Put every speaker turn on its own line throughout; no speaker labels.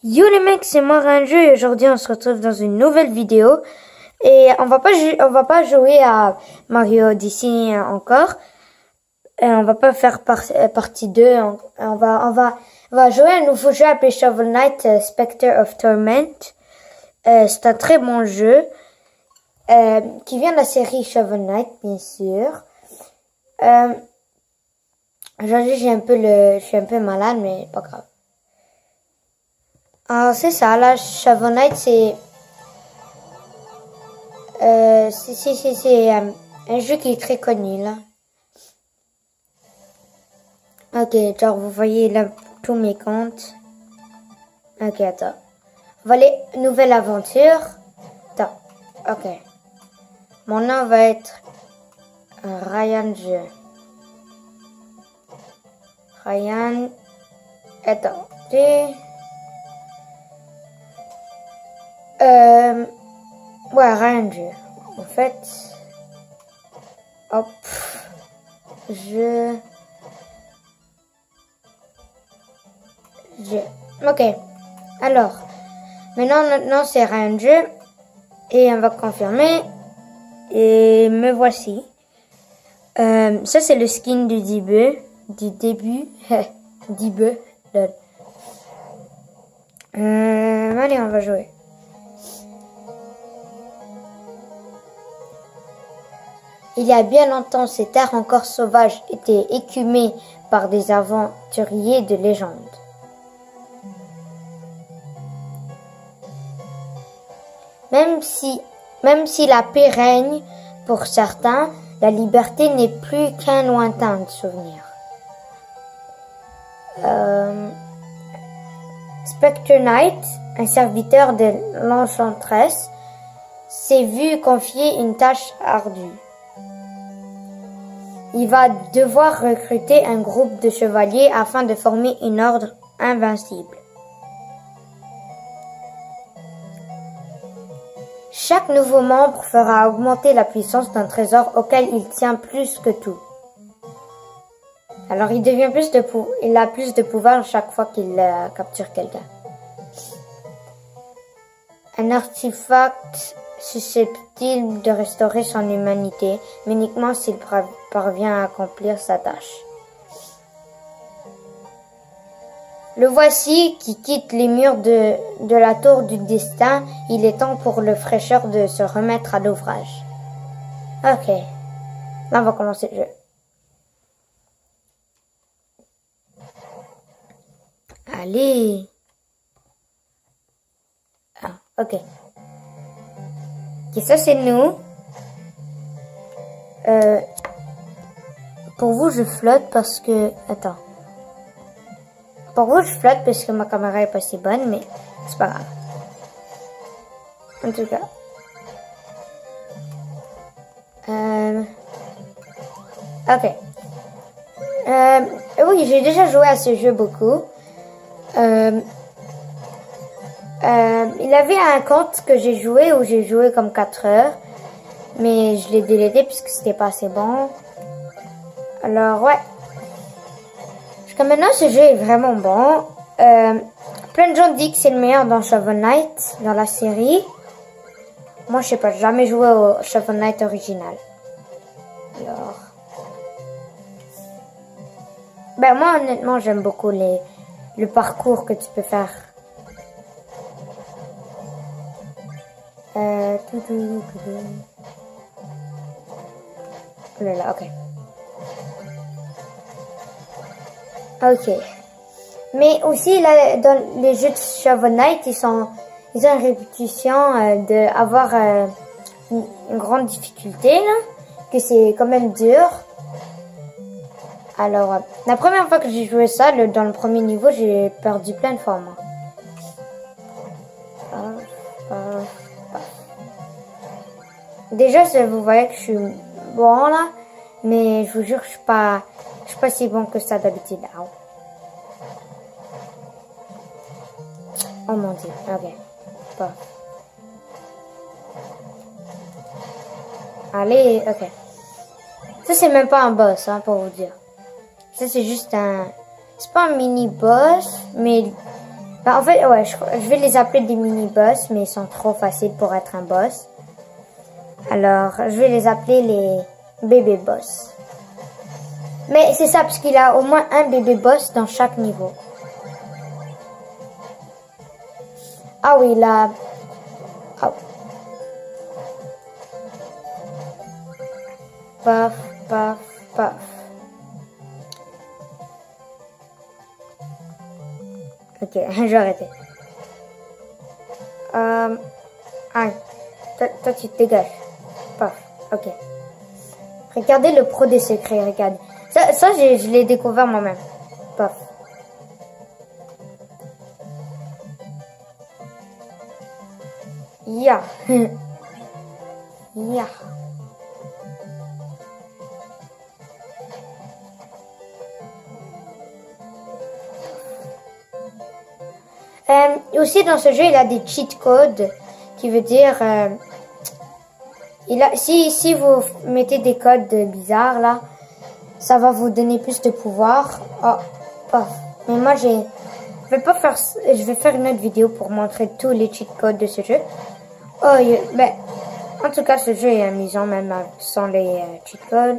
Yo les mecs, c'est moi Ranger et aujourd'hui on se retrouve dans une nouvelle vidéo et on va pas jouer à Mario Odyssey encore. On va pas faire partie 2. On va jouer à un nouveau jeu appelé Shovel Knight Spectre of Torment. C'est un très bon jeu qui vient de la série Shovel Knight bien sûr. Aujourd'hui je suis un peu malade mais pas grave. Ah, c'est ça, là, Shovel Knight, c'est un jeu qui est très connu, là. Ok, genre, vous voyez là, tous mes comptes. Ok, attends. On va aller, nouvelle aventure. Attends, ok. Mon nom va être Ryan G. Ryan, attends, ouais, Ryan G. En fait, hop, ok. Alors, maintenant c'est Ryan G. Et on va confirmer. Et me voici. Ça c'est le skin du début. Début. Allez, on va jouer. Il y a bien longtemps, ces terres encore sauvages étaient écumées par des aventuriers de légende. Même si la paix règne pour certains, la liberté n'est plus qu'un lointain souvenir. Spectre Knight, un serviteur de l'enchanteresse, s'est vu confier une tâche ardue. Il va devoir recruter un groupe de chevaliers afin de former une ordre invincible. Chaque nouveau membre fera augmenter la puissance d'un trésor auquel il tient plus que tout. Alors il a plus de pouvoir chaque fois qu'il capture quelqu'un. Un artefact susceptible de restaurer son humanité, mais uniquement s'il parvient à accomplir sa tâche. Le voici qui quitte les murs de la tour du destin. Il est temps pour le fraîcheur de se remettre à l'ouvrage. Ok, là on va commencer le jeu. Allez. Ah, ok. Ok, ça c'est nous. Pour vous, je flotte parce que... Attends. Pour vous, je flotte parce que ma caméra est pas si bonne, mais c'est pas grave. En tout cas. Ok. Oui, j'ai déjà joué à ce jeu beaucoup. Il avait un compte que j'ai joué où j'ai joué comme 4 heures. Mais je l'ai délété puisque c'était pas assez bon. Alors ouais. Jusqu'à maintenant ce jeu est vraiment bon. Plein de gens disent que c'est le meilleur dans Shovel Knight, dans la série. Moi je sais pas, j'ai jamais joué au Shovel Knight original. Alors. Ben moi honnêtement j'aime beaucoup le parcours que tu peux faire. Oh là là, ok. Ok. Mais aussi, là, dans les jeux de Shovel Knight, ils ont une réputation d'avoir une grande difficulté, là. Que c'est quand même dur. Alors, la première fois que j'ai joué ça, dans le premier niveau, j'ai perdu plein de fois, moi. Déjà, vous voyez que je suis bon là, mais je vous jure, je suis pas si bon que ça d'habitude. Oh mon dieu, ok. Bon. Allez, ok. Ça c'est même pas un boss, hein, pour vous dire. Ça c'est juste c'est pas un mini boss, mais Bah, en fait, ouais, je vais les appeler des mini-boss, mais ils sont trop faciles pour être un boss. Alors, je vais les appeler les bébés boss. Mais c'est ça, parce qu'il a au moins un bébé boss dans chaque niveau. Ah oui, là... Ah. Paf, paf, paf. Ok, j'ai arrêté. Ah, toi, tu te dégages. Paf, ok. Regardez le pro des secrets, regarde. Ça je l'ai découvert moi-même. Paf. Ya. Ya. Aussi dans ce jeu, il a des cheat codes qui veut dire si vous mettez des codes bizarres là, ça va vous donner plus de pouvoir. Oh, mais moi je vais faire une autre vidéo pour montrer tous les cheat codes de ce jeu. Ben, en tout cas, ce jeu est amusant même sans les cheat codes.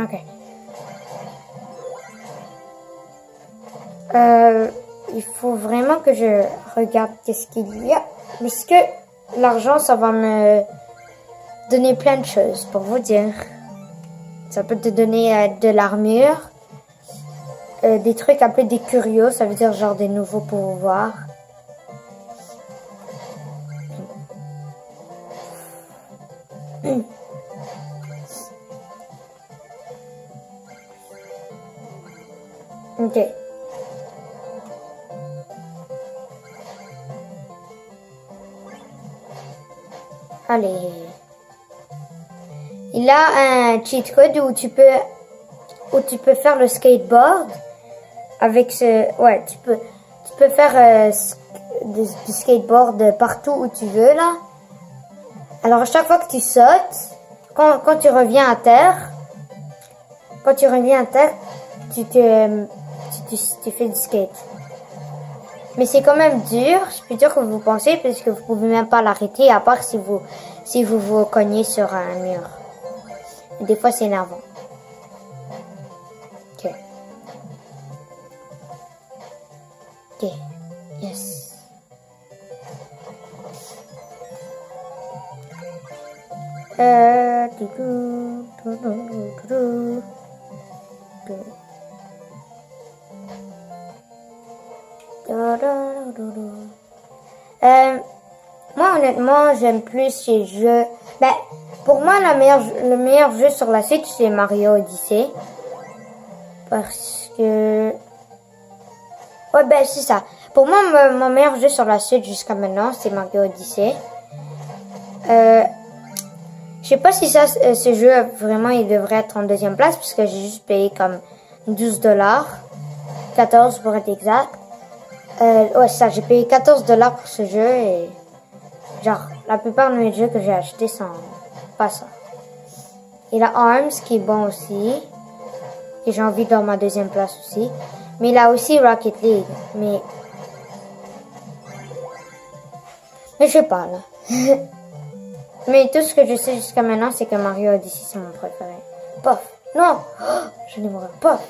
Ok. Il faut vraiment que je regarde qu'est-ce qu'il y a. Parce que l'argent, ça va me donner plein de choses, pour vous dire. Ça peut te donner de l'armure, des trucs appelés des curios, ça veut dire genre des nouveaux pouvoirs. Ok. Allez. Il a un cheat code où tu peux faire le skateboard avec tu peux faire du skateboard partout où tu veux là. Alors à chaque fois que tu sautes, quand tu reviens à terre, tu fais du skate. Mais c'est quand même dur, c'est plus dur que vous pensez, parce que vous pouvez même pas l'arrêter, à part si vous cognez sur un mur. Et des fois, c'est énervant. Ok. Ok. Yes. Moi honnêtement j'aime plus ces jeux. Ben pour moi le meilleur jeu sur la Switch c'est Mario Odyssey parce que ben c'est ça. Pour moi mon meilleur jeu sur la Switch jusqu'à maintenant c'est Mario Odyssey. Je sais pas si ce jeu vraiment il devrait être en deuxième place parce que j'ai juste payé comme $12, 14 pour être exact. Ouais, ça, j'ai payé $14 pour ce jeu et genre, la plupart de mes jeux que j'ai achetés sont pas ça. Il a Arms qui est bon aussi, et j'ai envie dans ma deuxième place aussi. Mais il a aussi Rocket League, mais je sais pas là. Mais tout ce que je sais jusqu'à maintenant, c'est que Mario Odyssey c'est mon préféré. Pof, non, je vais mourir. Pof.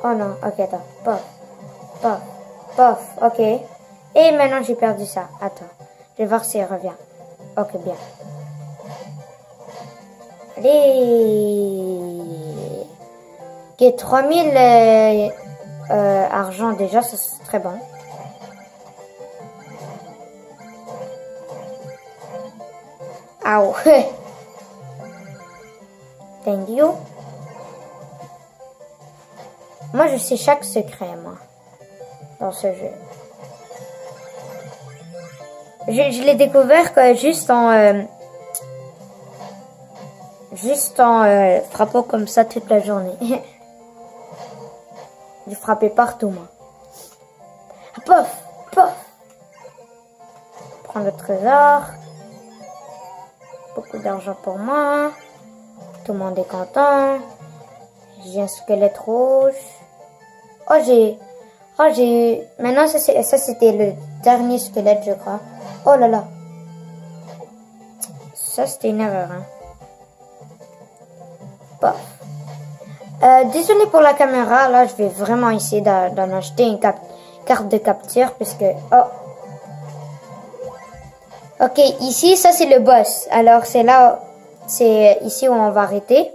Oh non, ok, attends, pof, pof. Pof, ok. Et maintenant j'ai perdu ça. Attends, je vais voir s'il revient. Ok, bien. Allez. Ok, 3000 argent déjà, ça c'est très bon. Ow. Thank you. Moi je sais chaque secret, moi. Dans ce jeu. Je l'ai découvert juste en frappant comme ça toute la journée. J'ai frappé partout moi. Pof, pof. Prends le trésor. Beaucoup d'argent pour moi. Tout le monde est content. J'ai un squelette rouge. Maintenant, ça, c'était le dernier squelette, je crois. Oh là là. Ça, c'était une erreur, hein. Bon. Désolé pour la caméra. Là, je vais vraiment essayer d'en acheter une carte de capture, puisque... Oh. Ok, ici, ça, c'est le boss. Alors, c'est ici où on va arrêter.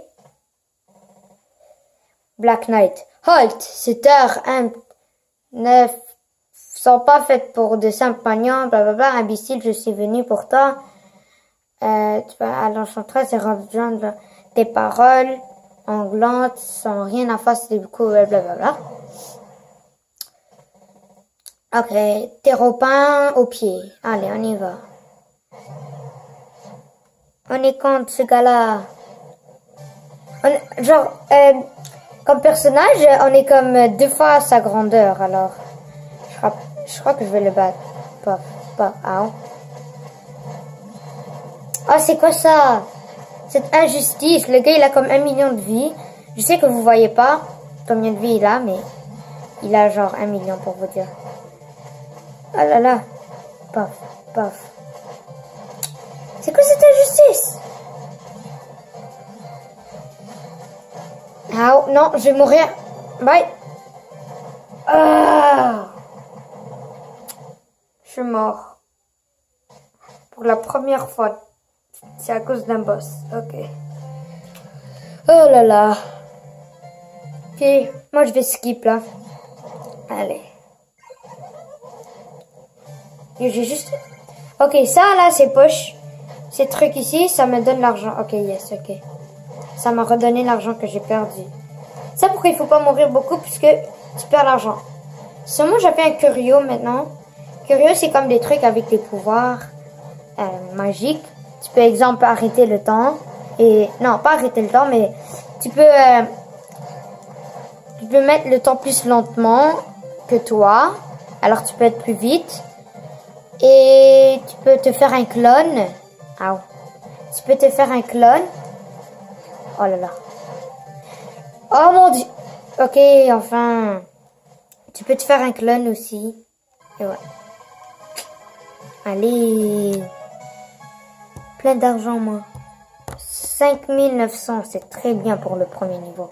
Black Knight. Halt! Cette heure ne sont pas faites pour de simples pagnons, blablabla. Imbécile, je suis venu pour toi. Tu vas à l'enchanteresse et rejoindre tes paroles anglantes sans rien à faire du coup, blablabla. Ok, tes repas au pied. Allez, on y va. On est contre ce gars-là. Comme personnage, on est comme 2 fois sa grandeur, alors. Je crois que je vais le battre. Pas, Ah, c'est quoi ça? Cette injustice. Le gars, il a comme 1 million de vies. Je sais que vous voyez pas combien de vies il a, mais il a genre 1 million pour vous dire. Oh là là. Paf. C'est quoi cette injustice? Ah, non, je vais mourir. Bye. Je suis mort. Pour la première fois. C'est à cause d'un boss. Ok. Oh là là. Ok, moi je vais skip là. Allez. J'ai juste... Ok, ça là c'est push. Ces trucs ici, ça me donne l'argent. Ok, yes, ok. Ça m'a redonné l'argent que j'ai perdu. Ça pourquoi il faut pas mourir beaucoup puisque tu perds l'argent. Seulement j'ai fait un curio maintenant. Curio c'est comme des trucs avec des pouvoirs magiques. Tu peux exemple arrêter le temps. Et non, pas arrêter le temps, mais tu peux mettre le temps plus lentement que toi. Alors tu peux être plus vite. Et tu peux te faire un clone. Tu peux te faire un clone. Oh là là. Oh mon dieu. Ok, enfin. Tu peux te faire un clone aussi. Et ouais. Allez. Plein d'argent, moi. 5900, c'est très bien pour le premier niveau.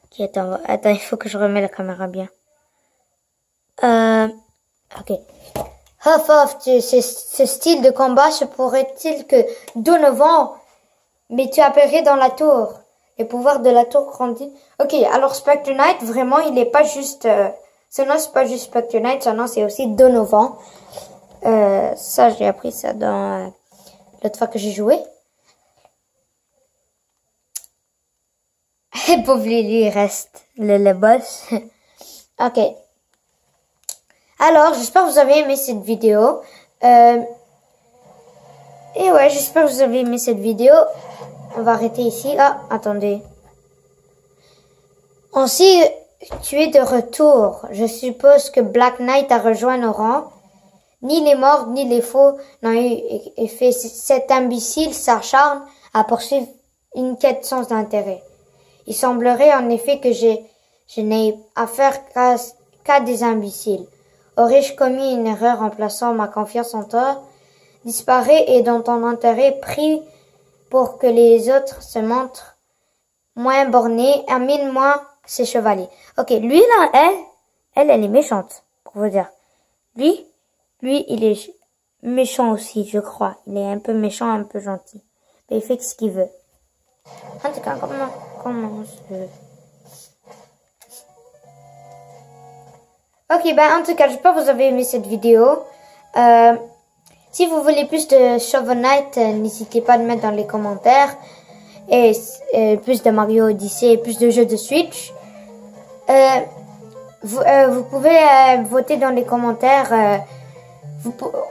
Ok, attends, il faut que je remette la caméra bien. Ok. Huff, ce style de combat se pourrait-il que Donovan, mais tu apparaîtrais dans la tour. Les pouvoirs de la tour grandissent. Ok, alors Spectre Knight, vraiment, il est pas juste... son nom, c'est pas juste Spectre Knight, son nom, c'est aussi Donovan. Ça, j'ai appris ça dans l'autre fois que j'ai joué. Et pauvre Lily, il reste le boss. Ok. Alors, j'espère que vous avez aimé cette vidéo. Et ouais, j'espère que vous avez aimé cette vidéo. On va arrêter ici. Ah, attendez. Ainsi, tu es de retour. Je suppose que Black Knight a rejoint nos rangs. Ni les morts, ni les faux n'ont eu effet. Cet imbécile s'acharne à poursuivre une quête sans intérêt. Il semblerait en effet que je n'ai affaire qu'à des imbéciles. Aurais-je commis une erreur en plaçant ma confiance en toi? Disparais et dans ton intérêt, prie pour que les autres se montrent moins bornés. Amène-moi ces chevaliers. Ok, lui là, elle est méchante, pour vous dire. Lui, il est méchant aussi, je crois. Il est un peu méchant, un peu gentil. Mais il fait ce qu'il veut. En tout cas, comment je... Ok, en tout cas, j'espère que vous avez aimé cette vidéo. Si vous voulez plus de Shovel Knight, n'hésitez pas à le mettre dans les commentaires. Et plus de Mario Odyssey, plus de jeux de Switch. Vous pouvez voter dans les commentaires.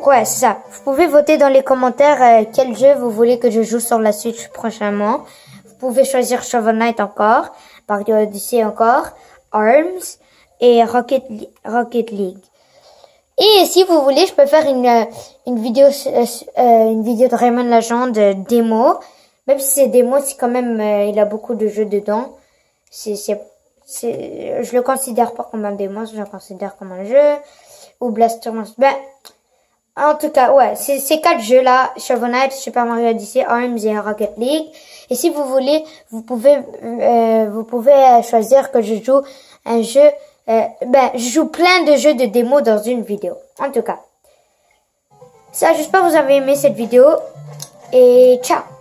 Ouais, c'est ça. Vous pouvez voter dans les commentaires quel jeu vous voulez que je joue sur la Switch prochainement. Vous pouvez choisir Shovel Knight encore, Mario Odyssey encore, ARMS et Rocket League. Et si vous voulez, je peux faire une vidéo de Rayman Legend démo. Même si c'est démo, c'est quand même, il a beaucoup de jeux dedans. Je le considère pas comme un démo, je le considère comme un jeu. Ou Blaster Monster. Ben, en tout cas, ouais, ces 4 jeux-là, Shovel Knight, Super Mario Odyssey, ARMS et Rocket League. Et si vous voulez, vous pouvez choisir que je joue un jeu, je joue plein de jeux de démo dans une vidéo. En tout cas. Ça, j'espère que vous avez aimé cette vidéo. Et ciao!